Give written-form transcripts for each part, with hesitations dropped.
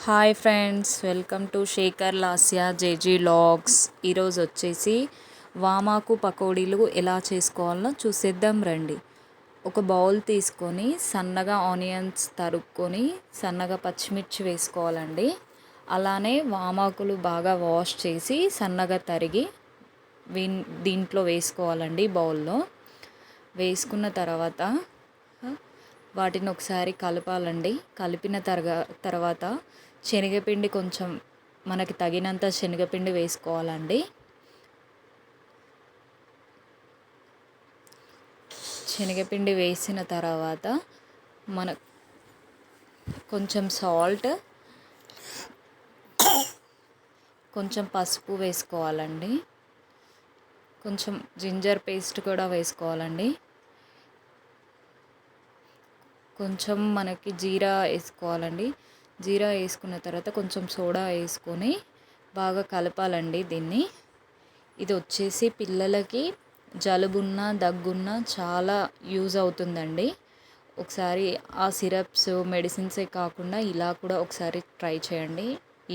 Hi friends, welcome to Shekhar Lasya J G logs. ఈరోజు వచ్చేసి వామాకు పకోడీలు ఎలా చేసుకోవాలో చూసేద్దాం రండి. ఒక బౌల్ తీసుకొని సన్నగా ఆనియన్స్ తరుక్కొని సన్నగా పచ్చిమిర్చి వేసుకోవాలండి. అలానే వామాకులు బాగా వాష్ చేసి సన్నగా తరిగి దీంట్లో వేసుకోవాలండి. బౌల్లో వేసుకున్న తర్వాత వాటిని ఒకసారి కలపాలండి. కలిపిన తర్వాత శనగపిండి కొంచెం మనకి తగినంత శనగపిండి వేసుకోవాలండి. శనగపిండి వేసిన తర్వాత మన కొంచెం సాల్ట్, కొంచెం పసుపు వేసుకోవాలండి. కొంచెం జింజర్ పేస్ట్ కూడా వేసుకోవాలండి. కొంచెం మనకి జీరా వేసుకోవాలండి. జీరా వేసుకున్న తర్వాత కొంచెం సోడా వేసుకొని బాగా కలపాలండి దీన్ని. ఇది వచ్చేసి పిల్లలకి జలుబున్న దగ్గున్న చాలా యూజ్ అవుతుందండి. ఒకసారి ఆ సిరప్స్ మెడిసిన్సే కాకుండా ఇలా కూడా ఒకసారి ట్రై చేయండి.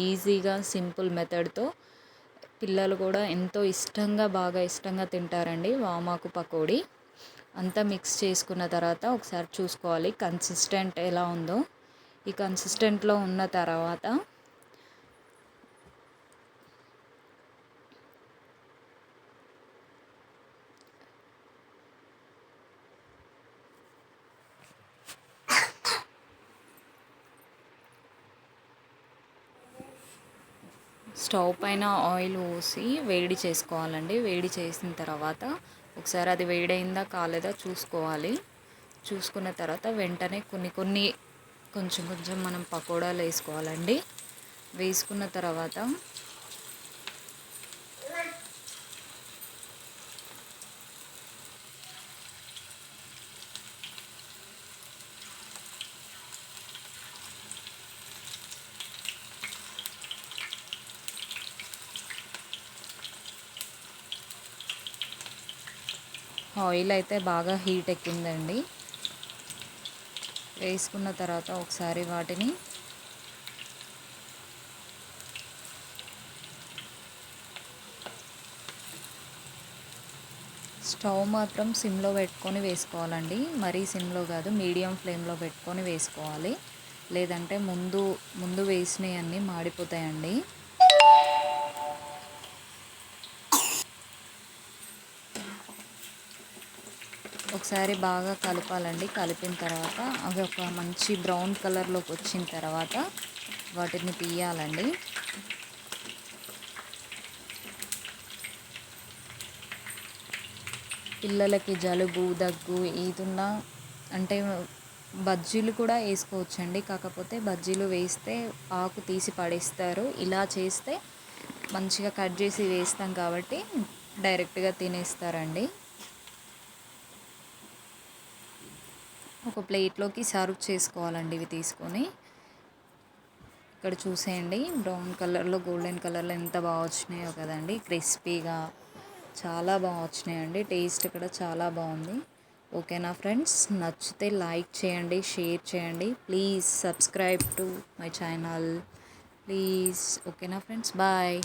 ఈజీగా సింపుల్ మెథడ్తో పిల్లలు కూడా ఎంతో బాగా ఇష్టంగా తింటారండి వామాకు పకోడీ. అంతా మిక్స్ చేసుకున్న తర్వాత ఒకసారి చూసుకోవాలి కన్సిస్టెంట్ ఎలా ఉందో. ఈ కన్సిస్టెంట్లో ఉన్న తర్వాత స్టవ్ పైన ఆయిల్ పోసి వేడి చేసుకోవాలండి. వేడి చేసిన తర్వాత ఒకసారి అది వేడైందా కాలేదా చూసుకోవాలి. చూసుకున్న తర్వాత వెంటనే కొంచెం మనం పకోడాలు వేసుకోవాలండి. వేసుకున్న తర్వాత ఆయిల్ అయితే బాగా హీట్ ఎక్కిందండి. వేసుకున్న తర్వాత ఒకసారి వాటిని స్టవ్ మాత్రం సిమ్లో పెట్టుకొని వేసుకోవాలండి. మరీ సిమ్లో కాదు, మీడియం ఫ్లేమ్లో పెట్టుకొని వేసుకోవాలి. లేదంటే ముందు వేసినవన్నీ మాడిపోతాయండి. ఒకసారి బాగా కలపాలండి. కలిపిన తర్వాత అవి ఒక మంచి బ్రౌన్ కలర్లోకి వచ్చిన తర్వాత వాటిని తీయాలండి. పిల్లలకి జలుబు దగ్గు ఈదున్న అంటే బజ్జీలు కూడా వేసుకోవచ్చండి. కాకపోతే బజ్జీలు వేస్తే ఆకు తీసి పడేస్తారు. ఇలా చేస్తే మంచిగా కట్ చేసి వేస్తాం కాబట్టి డైరెక్ట్గా తినేస్తారండి. ఒక ప్లేట్లోకి సర్వ్ చేసుకోవాలండి ఇవి తీసుకొని. ఇక్కడ చూసేయండి, బ్రౌన్ కలర్లో గోల్డెన్ కలర్లో ఎంత బాగా వచ్చినాయో కదండి. క్రిస్పీగా చాలా బాగా వచ్చినాయండి. టేస్ట్ కూడా చాలా బాగుంది. ఓకేనా ఫ్రెండ్స్, నచ్చితే లైక్ చేయండి, షేర్ చేయండి. Please subscribe to my channel please. ఓకేనా ఫ్రెండ్స్, బాయ్.